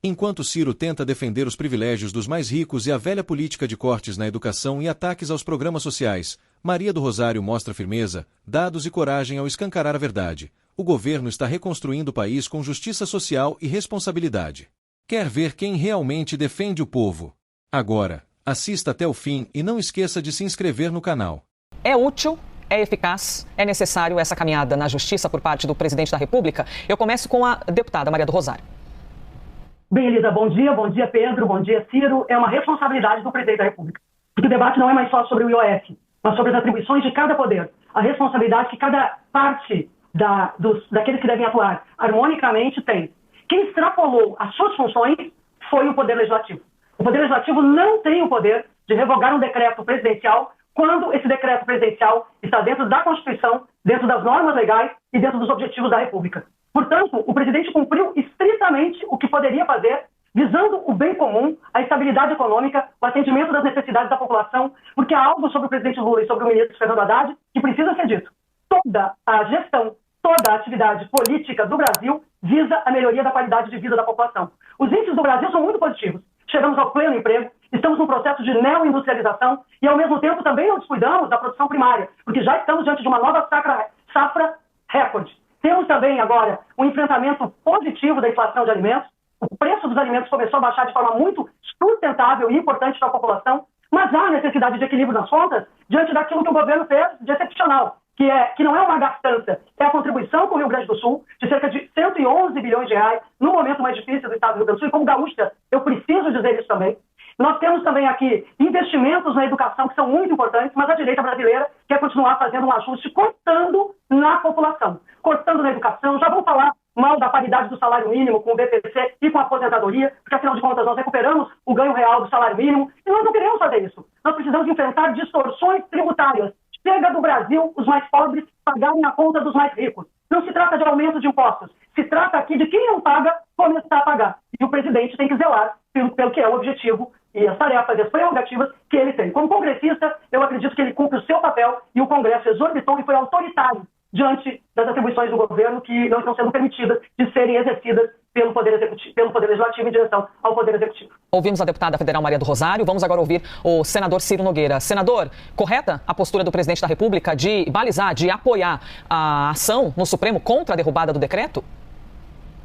Enquanto Ciro tenta defender os privilégios dos mais ricos e a velha política de cortes na educação e ataques aos programas sociais, Maria do Rosário mostra firmeza, dados e coragem ao escancarar a verdade. O governo está reconstruindo o país com justiça social e responsabilidade. Quer ver quem realmente defende o povo? Agora, assista até o fim e não esqueça de se inscrever no canal. É útil, é eficaz, é necessário essa caminhada na justiça por parte do presidente da República? Eu começo com a deputada Maria do Rosário. Bem, Elisa, bom dia Pedro, bom dia Ciro. É uma responsabilidade do presidente da República. Porque o debate não é mais só sobre o IOF, mas sobre as atribuições de cada poder. A responsabilidade que cada parte daqueles que devem atuar harmonicamente tem. Quem extrapolou as suas funções foi o Poder Legislativo. O Poder Legislativo não tem o poder de revogar um decreto presidencial quando esse decreto presidencial está dentro da Constituição, dentro das normas legais e dentro dos objetivos da República. Portanto, o presidente cumpriu estritamente o que poderia fazer, visando o bem comum, a estabilidade econômica, o atendimento das necessidades da população, porque há algo sobre o presidente Lula e sobre o ministro Fernando Haddad que precisa ser dito. Toda a gestão, toda a atividade política do Brasil visa a melhoria da qualidade de vida da população. Os índices do Brasil são muito positivos. Chegamos ao pleno emprego, estamos num processo de neoindustrialização e, ao mesmo tempo, também não descuidamos da produção primária, porque já estamos diante de uma nova safra recorde. Temos também, agora, um enfrentamento positivo da inflação de alimentos. O preço dos alimentos começou a baixar de forma muito sustentável e importante para a população, mas há necessidade de equilíbrio nas contas diante daquilo que o governo fez de excepcional, que não é uma gastança, é a contribuição com o Rio Grande do Sul de cerca de 111 bilhões de reais no momento mais difícil do estado do Rio Grande do Sul. E como gaúcha, eu preciso dizer isso também. Nós temos também aqui investimentos na educação que são muito importantes, mas a direita brasileira quer continuar fazendo um ajuste cortando na população, cortando na educação. Já vou falar mal da paridade do salário mínimo com o BPC e com a aposentadoria, porque afinal de contas nós recuperamos o ganho real do salário mínimo e nós não queremos fazer isso. Nós precisamos enfrentar distorções tributárias. Chega do Brasil os mais pobres pagarem a conta dos mais ricos. Não se trata de aumento de impostos. Se trata aqui de quem não paga, começar a pagar. E o presidente tem que zelar pelo que é o objetivo e as tarefas e as prerrogativas que ele tem. Como congressista, eu acredito que ele cumpre o seu papel e o Congresso exorbitou e foi autoritário diante das atribuições do governo que não estão sendo permitidas de serem exercidas pelo Poder Legislativo em direção ao Poder Executivo. Ouvimos a deputada federal Maria do Rosário, vamos agora ouvir o senador Ciro Nogueira. Senador, correta a postura do presidente da República de balizar, de apoiar a ação no Supremo contra a derrubada do decreto?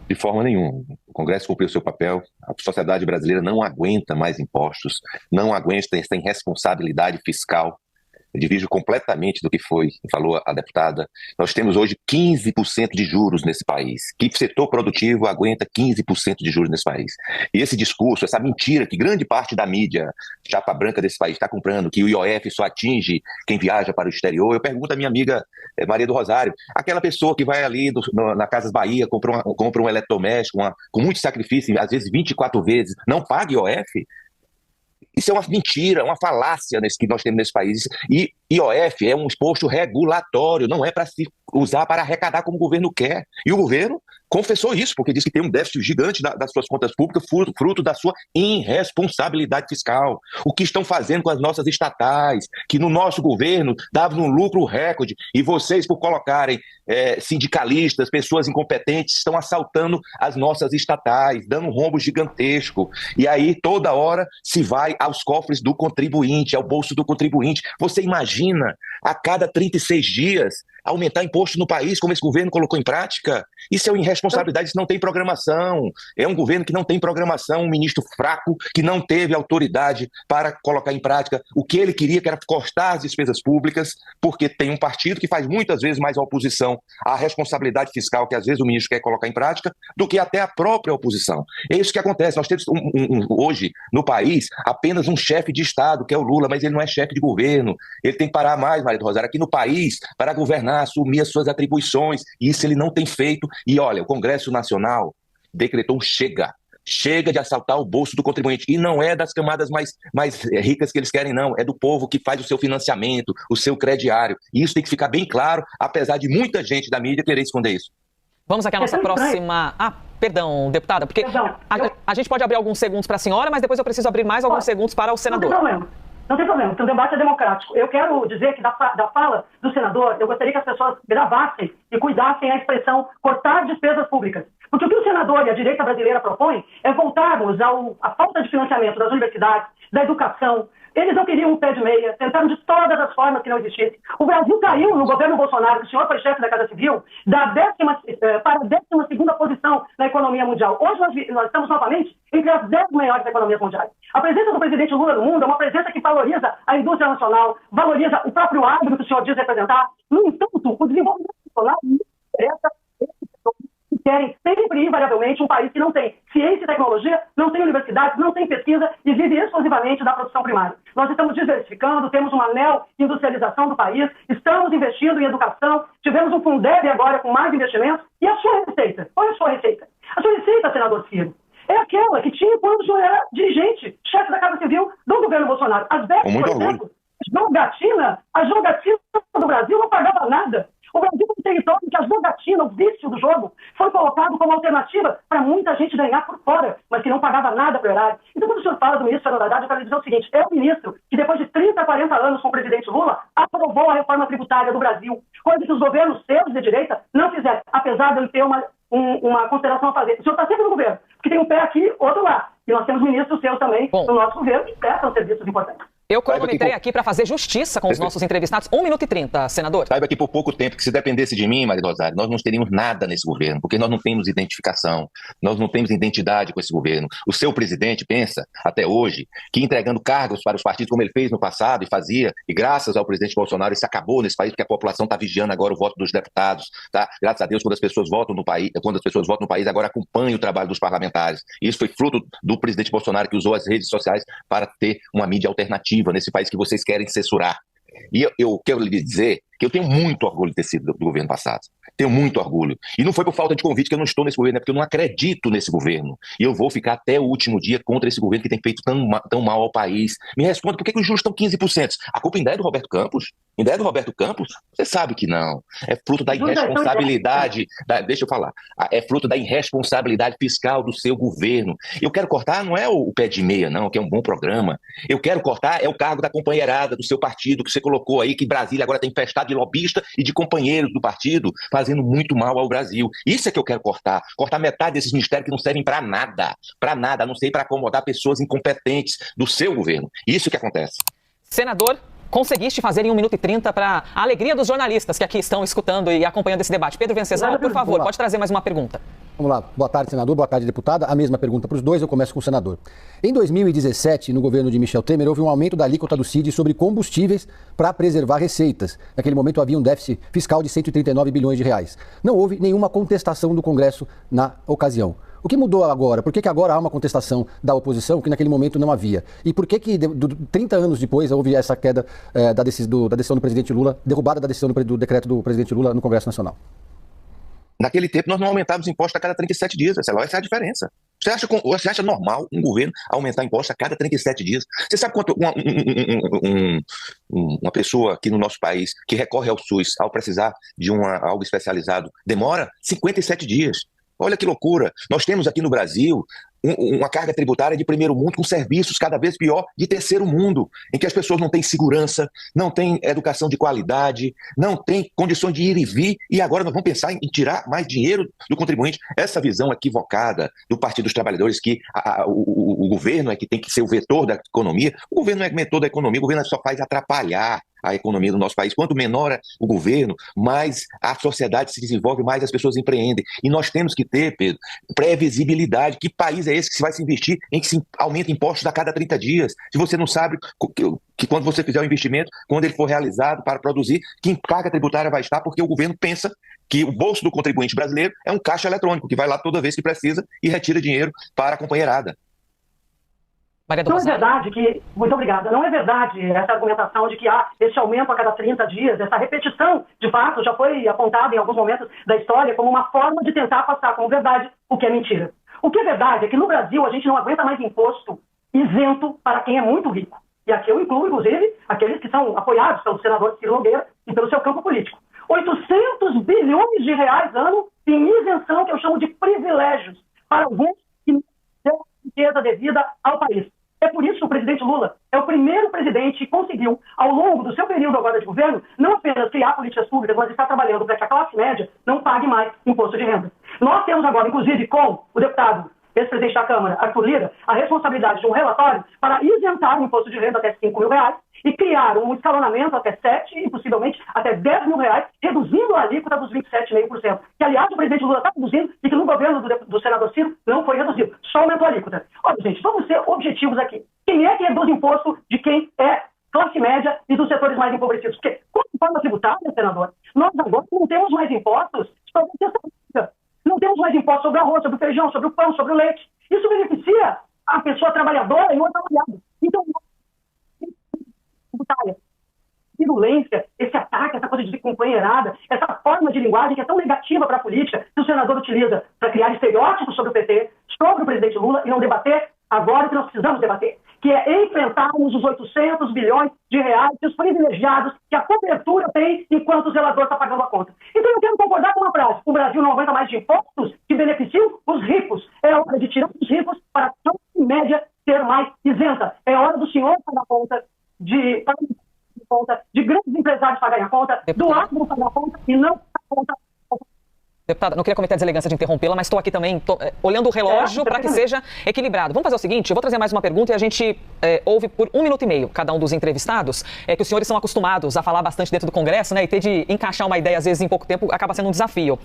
De forma nenhuma. O Congresso cumpriu seu papel, a sociedade brasileira não aguenta mais impostos, não aguenta essa irresponsabilidade fiscal. Eu divido completamente do que falou a deputada. Nós temos hoje 15% de juros nesse país. Que setor produtivo aguenta 15% de juros nesse país? E esse discurso, essa mentira que grande parte da mídia chapa branca desse país está comprando, que o IOF só atinge quem viaja para o exterior. Eu pergunto à minha amiga Maria do Rosário, aquela pessoa que vai ali na Casas Bahia, compra um eletrodoméstico com muito sacrifício, às vezes 24 vezes, não paga IOF? Isso é uma mentira, uma falácia que nós temos nesse país. E IOF é um imposto regulatório, não é para se usar para arrecadar como o governo quer. E o governo confessou isso, porque disse que tem um déficit gigante das suas contas públicas, fruto da sua irresponsabilidade fiscal. O que estão fazendo com as nossas estatais, que no nosso governo davam um lucro recorde, e vocês, por colocarem sindicalistas, pessoas incompetentes, estão assaltando as nossas estatais, dando um rombo gigantesco. E aí, toda hora, se vai aos cofres do contribuinte, ao bolso do contribuinte. Você imagina, a cada 36 dias, aumentar imposto no país, como esse governo colocou em prática? Isso é uma irresponsabilidade, isso não tem programação. É um governo que não tem programação, um ministro fraco, que não teve autoridade para colocar em prática o que ele queria, que era cortar as despesas públicas, porque tem um partido que faz muitas vezes mais a oposição à responsabilidade fiscal que às vezes o ministro quer colocar em prática, do que até a própria oposição. É isso que acontece. Nós temos hoje, no país, apenas um chefe de Estado, que é o Lula, mas ele não é chefe de governo. Ele tem que parar mais, Maria do Rosário, aqui no país, para governar, assumir as suas atribuições, e isso ele não tem feito. E olha, o Congresso Nacional decretou chega de assaltar o bolso do contribuinte, e não é das camadas mais ricas que eles querem, não, é do povo que faz o seu financiamento, o seu crediário, e isso tem que ficar bem claro, apesar de muita gente da mídia querer esconder isso. Vamos aqui à nossa próxima... Perdão, deputada, porque a gente pode abrir alguns segundos para a senhora, mas depois eu preciso abrir mais alguns segundos para o senador. Não tem problema, porque o debate é democrático. Eu quero dizer que da fala do senador, eu gostaria que as pessoas gravassem e cuidassem a expressão cortar despesas públicas. Porque o que o senador e a direita brasileira propõem é voltarmos à falta de financiamento das universidades, da educação. Eles não queriam um pé de meia, tentaram de todas as formas que não existisse. O Brasil caiu no governo Bolsonaro, que o senhor foi chefe da Casa Civil, para a 12ª posição na economia mundial. Hoje nós estamos novamente entre as 10 maiores economias mundiais. A presença do presidente Lula no mundo é uma presença que valoriza a indústria nacional, valoriza o próprio agro que o senhor diz representar. No entanto, o desenvolvimento nacional não interessa que querem sempre e invariavelmente um país que não tem ciência e tecnologia, não tem universidades, não tem pesquisa e vive exclusivamente da produção primária. Nós estamos diversificando, temos uma neo-industrialização do país, estamos investindo em educação, tivemos um Fundeb agora com mais investimentos. E a sua receita? Qual é a sua receita? A sua receita, senador Ciro, é aquela que tinha quando o senhor era dirigente, chefe da Casa Civil do governo Bolsonaro. Às vezes, por exemplo, a jogatina do Brasil não pagava nada. O Brasil é um território em que a jogatina, o vício do jogo, foi colocado como alternativa para muita gente ganhar por fora, mas que não pagava nada para o erário. Então, quando o senhor fala do ministro Fernando Haddad, eu quero dizer o seguinte: é o ministro que, depois de 30, 40 anos com o presidente Lula, aprovou a reforma tributária do Brasil, coisa que os governos seus de direita não fizeram, apesar de ele ter uma consideração a fazer. O senhor está sempre no governo, porque tem um pé aqui, outro lá. E nós temos ministros seus também no nosso governo que prestam serviços importantes. Eu cronometrei aqui para fazer justiça com os nossos entrevistados. 1 minuto e 30, senador. Saiba que por pouco tempo, que se dependesse de mim, Maria do Rosário, nós não teríamos nada nesse governo, porque nós não temos identificação, nós não temos identidade com esse governo. O seu presidente pensa, até hoje, que entregando cargos para os partidos, como ele fez no passado e fazia, e graças ao presidente Bolsonaro, isso acabou nesse país, porque a população está vigiando agora o voto dos deputados, tá? Graças a Deus, quando as pessoas votam no país, agora acompanha o trabalho dos parlamentares. E isso foi fruto do presidente Bolsonaro, que usou as redes sociais para ter uma mídia alternativa nesse país que vocês querem censurar. E eu quero lhe dizer que eu tenho muito orgulho de ter sido do governo passado. Tenho muito orgulho. E não foi por falta de convite que eu não estou nesse governo, é porque eu não acredito nesse governo. E eu vou ficar até o último dia contra esse governo que tem feito tão mal ao país. Me responda, por que os juros estão 15%? A culpa ainda é do Roberto Campos? Ainda é do Roberto Campos? Você sabe que não. É fruto da irresponsabilidade... deixa eu falar. É fruto da irresponsabilidade fiscal do seu governo. Eu quero cortar, não é o pé de meia, não, que é um bom programa. Eu quero cortar é o cargo da companheirada do seu partido, que você colocou aí, que Brasília agora tem festado de lobista e de companheiros do partido, fazendo muito mal ao Brasil. Isso é que eu quero cortar. Cortar metade desses ministérios que não servem para nada, a não ser para acomodar pessoas incompetentes do seu governo. Isso que acontece. Senador, conseguiste fazer em 1 minuto e 30 para a alegria dos jornalistas que aqui estão escutando e acompanhando esse debate. Pedro Venceslau, por favor, pode trazer mais uma pergunta. Vamos lá. Boa tarde, senador. Boa tarde, deputada. A mesma pergunta para os dois. Eu começo com o senador. Em 2017, no governo de Michel Temer, houve um aumento da alíquota do CID sobre combustíveis para preservar receitas. Naquele momento havia um déficit fiscal de 139 bilhões de reais. Não houve nenhuma contestação do Congresso na ocasião. O que mudou agora? Por que agora há uma contestação da oposição que naquele momento não havia? E por que 30 anos depois houve essa queda da decisão do presidente Lula, derrubada da decisão do decreto do presidente Lula no Congresso Nacional? Naquele tempo, nós não aumentávamos impostos a cada 37 dias. Essa é a diferença. Você acha normal um governo aumentar impostos a cada 37 dias? Você sabe quanto uma pessoa aqui no nosso país que recorre ao SUS ao precisar de algo especializado demora? 57 dias. Olha que loucura. Nós temos aqui no Brasil uma carga tributária de primeiro mundo com serviços cada vez pior de terceiro mundo, em que as pessoas não têm segurança, não têm educação de qualidade, não têm condições de ir e vir, e agora nós vamos pensar em tirar mais dinheiro do contribuinte. Essa visão equivocada do Partido dos Trabalhadores, que o governo é que tem que ser o vetor da economia. O governo não é vetor da economia, o governo só faz atrapalhar a economia do nosso país. Quanto menor é o governo, mais a sociedade se desenvolve, mais as pessoas empreendem. E nós temos que ter, Pedro, previsibilidade. Que país é esse que se vai se investir em que se aumenta impostos a cada 30 dias? Se você não sabe que quando você fizer o investimento, quando ele for realizado para produzir, que carga tributária vai estar, porque o governo pensa que o bolso do contribuinte brasileiro é um caixa eletrônico, que vai lá toda vez que precisa e retira dinheiro para a companheirada. Não é verdade que... Muito obrigada. Não é verdade essa argumentação de que há esse aumento a cada 30 dias, essa repetição, de fato, já foi apontada em alguns momentos da história como uma forma de tentar passar como verdade o que é mentira. O que é verdade é que no Brasil a gente não aguenta mais imposto isento para quem é muito rico. E aqui eu incluo, inclusive, aqueles que são apoiados pelo senador Ciro Nogueira e pelo seu campo político. 800 bilhões de reais ano em isenção, que eu chamo de privilégios, para alguns que não têm riqueza devida ao país. É por isso que o presidente Lula é o primeiro presidente que conseguiu, ao longo do seu período agora de governo, não apenas criar políticas públicas, mas estar trabalhando para que a classe média não pague mais imposto de renda. Nós temos agora, inclusive com o deputado ex-presidente da Câmara, Arthur Lira, a responsabilidade de um relatório para isentar o imposto de renda até R$5 mil e criar um escalonamento até 7 e possivelmente até R$10 mil, reduzindo a alíquota dos 27,5%. Que, aliás, o presidente Lula está reduzindo e que no governo do senador Ciro não foi reduzido, só aumentou a alíquota. Olha, gente, vamos ser objetivos aqui. Quem é que reduz imposto de quem é classe média e dos setores mais empobrecidos? Porque, como forma tributária, senador, nós agora não temos mais impostos sobre a cesta básica. Não temos mais impostos sobre o arroz, sobre o feijão, sobre o pão, sobre o leite. Isso beneficia a pessoa trabalhadora e o assalariado. Então, tributária, virulência, esse ataque, essa coisa de companheirada, essa forma de linguagem que é tão negativa para a política, que o senador utiliza para criar estereótipos sobre o PT, sobre o presidente Lula, e não debater agora o que nós precisamos debater, que é enfrentarmos os 800 bilhões de reais e os privilegiados que a cobertura tem enquanto o zelador está pagando a conta. Então eu quero concordar com uma frase: o Brasil não aguenta mais de impostos que beneficiam os ricos. É hora de tirar os ricos para a classe média ser mais isenta. É hora do senhor pagar a conta de grandes empresários pagarem a conta, do agro pagar a conta e não pagar a conta. Deputada, não queria cometer a deselegância de interrompê-la, mas estou aqui também olhando o relógio para que seja equilibrado. Vamos fazer o seguinte, eu vou trazer mais uma pergunta e a gente ouve por 1 minuto e meio cada um dos entrevistados, que os senhores são acostumados a falar bastante dentro do Congresso, né, e ter de encaixar uma ideia, às vezes, em pouco tempo, acaba sendo um desafio.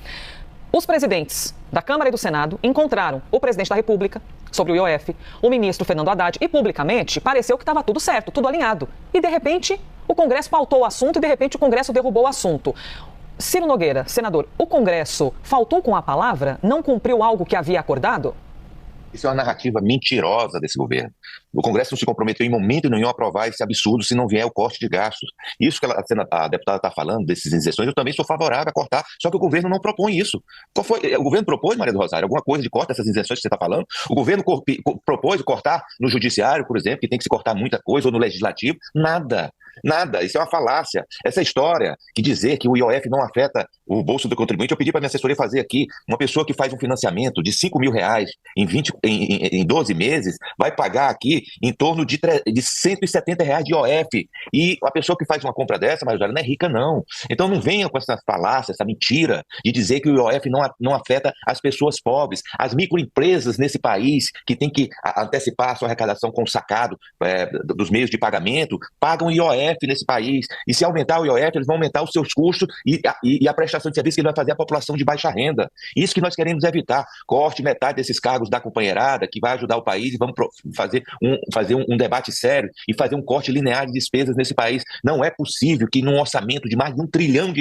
Os presidentes da Câmara e do Senado encontraram o presidente da República sobre o IOF, o ministro Fernando Haddad, e publicamente pareceu que estava tudo certo, tudo alinhado. E, de repente, o Congresso pautou o assunto e, de repente, o Congresso derrubou o assunto. Ciro Nogueira, senador, o Congresso faltou com a palavra? Não cumpriu algo que havia acordado? Isso é uma narrativa mentirosa desse governo. O Congresso não se comprometeu em momento nenhum a aprovar esse absurdo se não vier o corte de gastos. Isso que a deputada está falando, dessas isenções, eu também sou favorável a cortar, só que o governo não propõe isso. Qual foi? O governo propôs, Maria do Rosário, alguma coisa de corte dessas isenções que você está falando? O governo propôs cortar no judiciário, por exemplo, que tem que se cortar muita coisa, ou no legislativo? Nada. Nada, isso é uma falácia. Essa história que dizer que o IOF não afeta o bolso do contribuinte, eu pedi para a minha assessoria fazer aqui. Uma pessoa que faz um financiamento de R$5 mil em 12 meses vai pagar aqui em torno de R$170 de IOF. E a pessoa que faz uma compra dessa, Maria não é rica, não. Então não venha com essa falácia, essa mentira de dizer que o IOF não afeta as pessoas pobres. As microempresas nesse país que tem que antecipar a sua arrecadação com o sacado dos meios de pagamento, pagam IOF nesse país, e se aumentar o IOF, eles vão aumentar os seus custos e a prestação de serviço que ele vai fazer à população de baixa renda. Isso que nós queremos evitar. Corte metade desses cargos da companheirada, que vai ajudar o país, e vamos fazer um debate sério e fazer um corte linear de despesas nesse país. Não é possível que num orçamento de mais de R$1 trilhão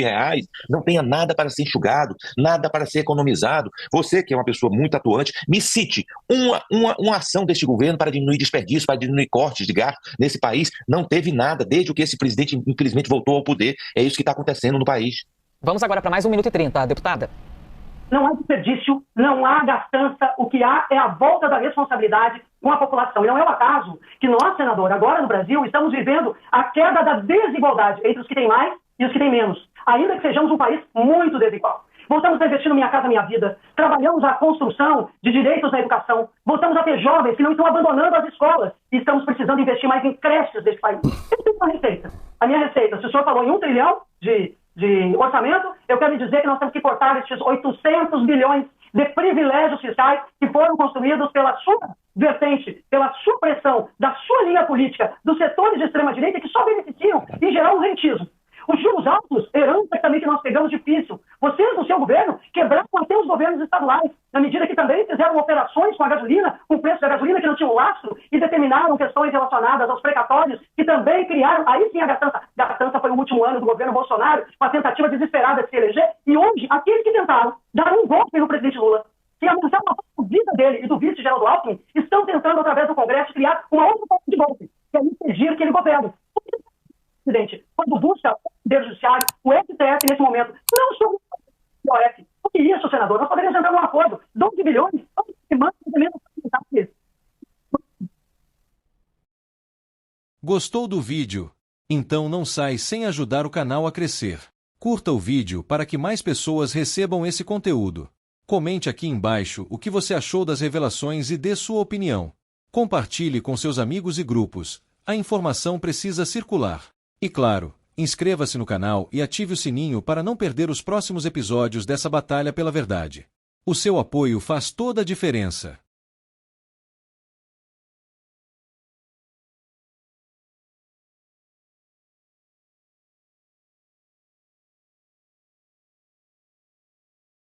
não tenha nada para ser enxugado, nada para ser economizado. Você, que é uma pessoa muito atuante, me cite uma ação deste governo para diminuir desperdício, para diminuir cortes de gasto nesse país. Não teve nada, desde que esse presidente, infelizmente, voltou ao poder. É isso que está acontecendo no país. Vamos agora para mais 1 minuto e 30, deputada. Não há desperdício, não há gastança. O que há é a volta da responsabilidade com a população. E não é o acaso que nós, senador, agora no Brasil, estamos vivendo a queda da desigualdade entre os que têm mais e os que têm menos. Ainda que sejamos um país muito desigual. Voltamos a investir no Minha Casa Minha Vida, trabalhamos a construção de direitos na educação, voltamos a ter jovens que não estão abandonando as escolas e estamos precisando investir mais em creches deste país. Eu tenho uma receita. A minha receita, se o senhor falou em R$1 trilhão de orçamento, eu quero lhe dizer que nós temos que cortar estes 800 bilhões de privilégios fiscais que foram construídos pela sua vertente, pela sua pressão, da sua linha política, dos setores de extrema-direita que só beneficiam em gerar um rentismo. Os juros altos, herança também que nós pegamos difícil. Vocês, no seu governo, quebraram até os governos estaduais, na medida que também fizeram operações com a gasolina, com o preço da gasolina que não tinha um lastro, e determinaram questões relacionadas aos precatórios, que também criaram, aí sim a gastança. Gastança foi o último ano do governo Bolsonaro, com a tentativa desesperada de se eleger, e hoje, aqueles que tentaram dar um golpe no presidente Lula, que ameaçaram a vida dele e do vice Geraldo Alckmin, estão tentando, através do Congresso, criar uma outra forma de golpe, que é impedir que ele governe. Presidente, quando busca o Poder Judiciário, o STF nesse momento, não sobre o IOF. O que é isso, senador? Nós poderíamos entrar num acordo, 12 bilhões, Gostou do vídeo? Então não sai sem ajudar o canal a crescer. Curta o vídeo para que mais pessoas recebam esse conteúdo. Comente aqui embaixo o que você achou das revelações e dê sua opinião. Compartilhe com seus amigos e grupos. A informação precisa circular. E claro, inscreva-se no canal e ative o sininho para não perder os próximos episódios dessa batalha pela verdade. O seu apoio faz toda a diferença.